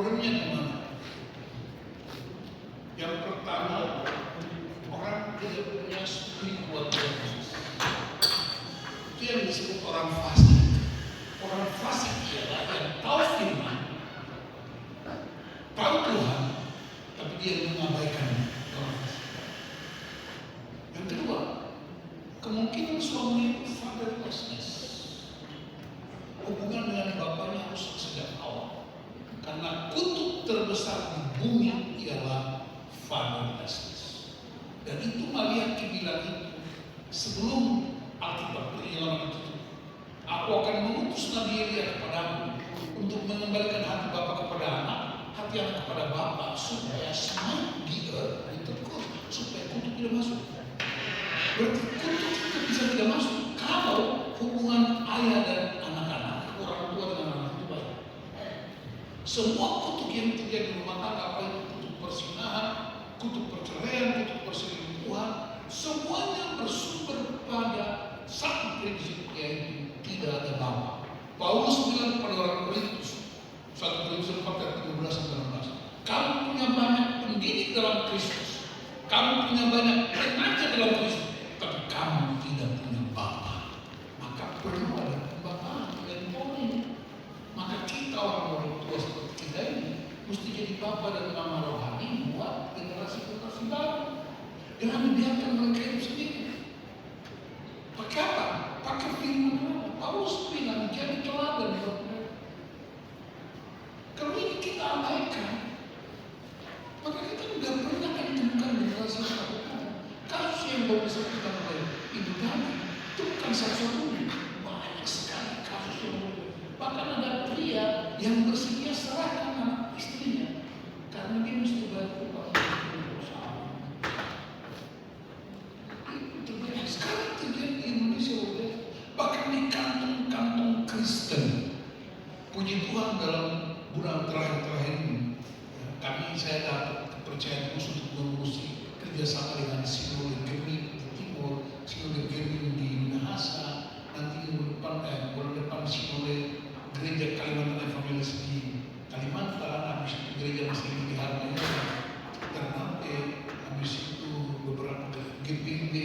Problemnya kemana? Yang pertama, orang tidak punya spiritual basis. Itu yang disebut orang fasik. Orang fasik ialah yang tahu firman, tahu Tuhan, tapi dia mengabaikan orang fasik. Yang kedua, kemungkinan suami fatherlessness. Hubungan dengan bapaknya harus sejak awal. Karena kutuk terbesar di bumi ialah fatherlessness. Dan itu Maliaki bilang itu sebelum Alkitab penyelaman itu. Aku akan mengutus Nabi Elia kepadamu untuk mengembalikan hati bapa kepada anak, hati anak kepada bapa, supaya smite the earth ditegur, supaya kutuk tidak masuk. Berarti kutuk itu bisa tidak masuk kalau hubungan ayah dan anak-anak, orang tua dengan anak itu baik. Semua kutuk yang terjadi di rumah tangga, apa itu kutuk persinahan, kutuk perceraian, kutuk perselingkuhan, semuanya bersumber pada satu prinsip, yaitu tidak ada bapa. Paulus bilang kepada orang Korintus 1 Korintus 4 ayat 13-19, kamu punya banyak pendidik dalam Kristus, kamu punya banyak remaja dalam Kristus, tapi kamu tidak punya bapa. Maka perlu ada pembapaan yang boleh. Maka kita orang tua seperti kita ini mesti jadi bapa dan mama rohani buat generasi baru. Jangan biarkan mereka hidup sendiri. Pakai apa? Pakai firman Allah. Paulus bilang jadi teladan buat mereka. Kalau ini kita abaikan, maka kita tidak pernah akan temukan generasi baru. Kasus yang baru bisa kita mulai ibu tadi itu bukan satu-satunya, banyak sekali kasus yang mulai. Bahkan ada pria yang bersedia serahkan anak istrinya karena dia mesti bayar upah. Sekarang terjadi di Indonesia, bahkan di kantong-kantong Kristen. Puji Tuhan dalam bulan terakhir ini, saya dapat kepercayaan khusus untuk mengurusi kerjasama dengan Sinode Gemi di Timur, Sinode Gemi di Minahasa, nanti bulan depan Sinode Gereja Kalimantan Evangelis di Kalimantan, habis itu Gereja Muslim di Harmoni, Ternate, habis itu beberapa GPB,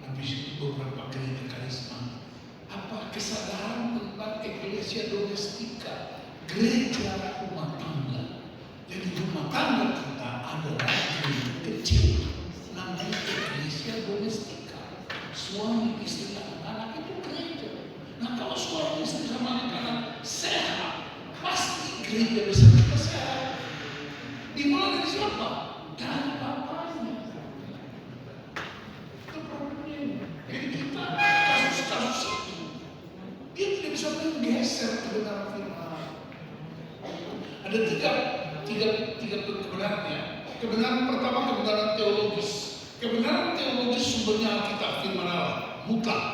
habis itu beberapa gereja karisma. Apa kesadaran tentang eklesia domestika, gereja rumah tangga. Jadi rumah tangga kita adalah gereja kecil, namanya eklesia domestika. Suami, istri, anak-anak itu gereja. Nah kalau suami, istri sama anak-anak sehat, pasti gereja besar kita sehat. Dimulai dari siapa? Dari bapaknya. Itu problemnya. Jadi kita kasus-kasus itu dia tidak bisa menggeser kebenaran firman. Ada tiga kebenaran ya. Kebenaran pertama kebenaran teologis. Kebenaran teologis sumbernya Alkitab firman Allah, mutlak.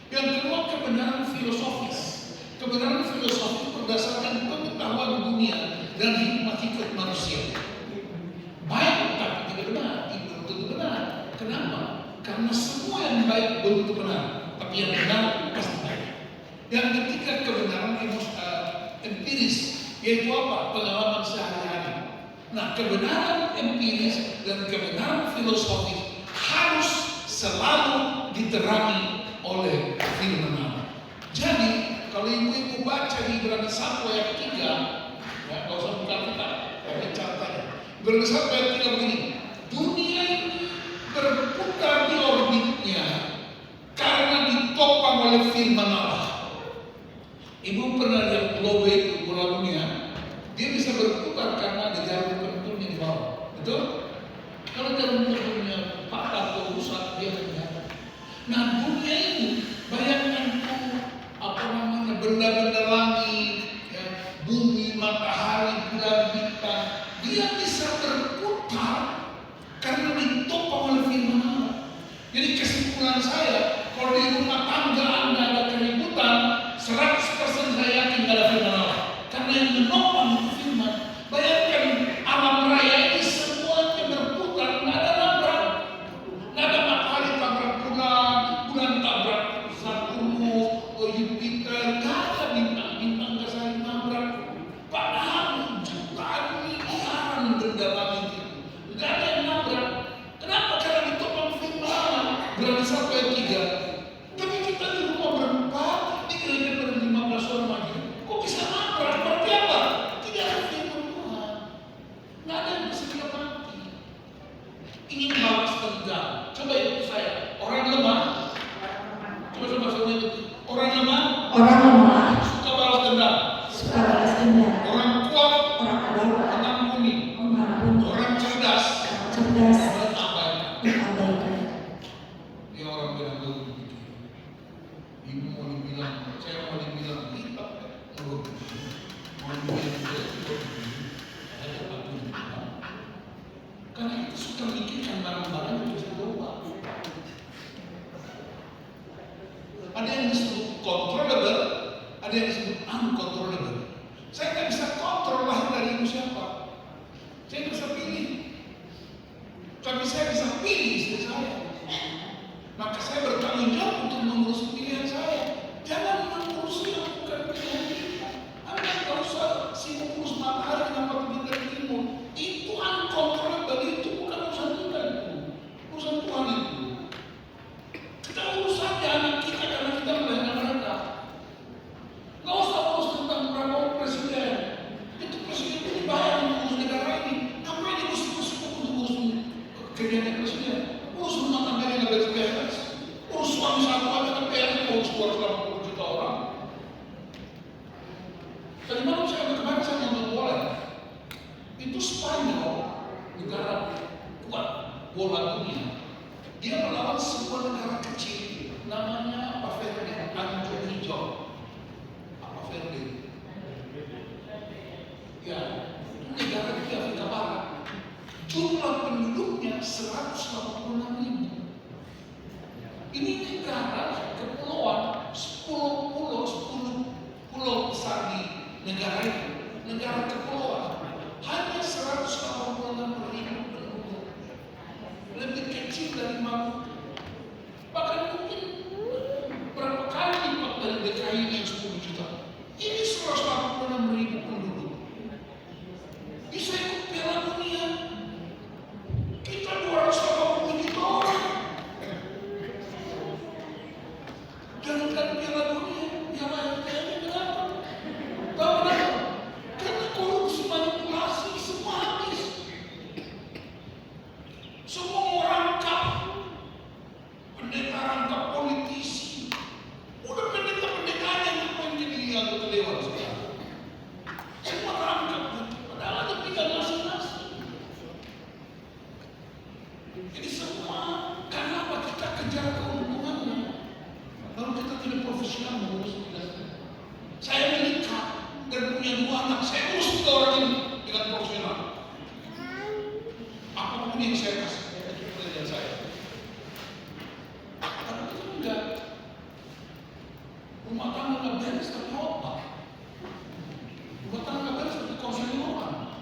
Yang kedua kebenaran filosofis. Kebenaran filosofis berdasarkan pengetahuan dunia dan hikmat manusia. Baik tapi tidak benar, belum tentu benar. Kenapa? Karena semua yang baik belum tentu benar, tapi yang benar pasti baik. Yang ketiga kebenaran empiris, yaitu apa? Pengalaman sehari-hari. Nah, kebenaran empiris dan kebenaran filosofis harus selalu diterangi oleh firman Allah. Jadi, kalau ibu-ibu baca di Ibrani 1 ayat 3, ya, kalau usah buka kita, pakai catatannya. Ibrani 1 ayat 3 begini, dunia ini berputar di orbitnya karena ditopang oleh firman Allah. Ibu pernah lihat globe itu, bola dunia, dia bisa berputar karena ada jarum pentulnya di bawah, betul? Kalau jarum pentulnya patah atau rusak, dia akan jatuh. Nah dunia ini, bayangkan benda-benda langit, ya, bumi, matahari, bulan, bintang, dia bisa berputar karena ditopang oleh firman Allah. Jadi kesimpulan saya, kalau di rumah tangga Anda ada keributan, 100% saya yakin ada firman Allah. Karena yang menopang itu firman. Bayangkan alam raya ini semuanya berputar, nggak ada nabrak, nggak ada matahari tabrak bulan, bulan tabrak Saturnus, Jupiter, nggak ada bintang-bintang nggak saling nabrak. Padahal jutaan uncontrollable. Saya nggak bisa kontrol lahir dari ibu siapa. Saya nggak bisa pilih. Tapi saya bisa pilih istri saya. Maka saya bertanggung jawab untuk mengurus pilihan saya. Jangan mengurus yang bukan pilihan kita. Anda nggak usah sibuk urus matahari kenapa terbit dari timur. Itu uncontrollable, itu bukan urusan kita itu. Urusan Tuhan itu. Kita urus saja anak kita karena kita melahirkan mereka. Nggak usah urus tentang berapa presiden. Itu presiden itu dibayar untuk urus negara ini. Ngapain dia urus untuk urus kegiatan presiden? Urus rumah tangga yang nggak beres. Urus suami satu aja kan beres. Urus 280 juta orang. Tadi malam kemarin saya nonton bola. Itu Spanyol, negara kuat bola dunia. Dia melawan sebuah negara kecil, namanya apa Verde, Anjo Hijau. Apa Verde? Ya, itu negara di Afrika Barat. Jumlah penduduknya 186.000. Ini negara kepulauan, 10 pulau besar di negara itu. Negara kepulauan. Hanya 186.000 penduduk. Lebih kecil dari Maluku. Bahkan mungkin berapa kali lipat dari DKI yang 10 juta. Ini 186.000 penduduk. Bisa ikut Piala Dunia. Kita 280 juta orang. Jangankan Piala Dunia, yang lain-lainnya berapa? Tahu kenapa? Karena korupsi, manipulasi, semua habis. Semua mau rangkap. Pendeta rangkap politisi. Udah pendeta-pendetanya yang jadi anggota dewan sekarang. Semua rangkap. Padahal ada pilihan masing-masing. Jadi semua, karena apa? Kita kejar keuntungannya. Lalu kita tidak profesional mengurus pilihan. Saya menikah dan punya 2 anak. Saya urus 3 orang ini dengan profesional. Apapun yang saya kasih pekerjaan saya. Tapi itu enggak. Rumah tangga nggak beres tapi khotbah. Rumah tangga nggak beres tapi konseling orang.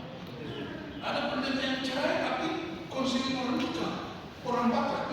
Ada pendeta yang cerai tapi konseling orang nikah, orang Batak.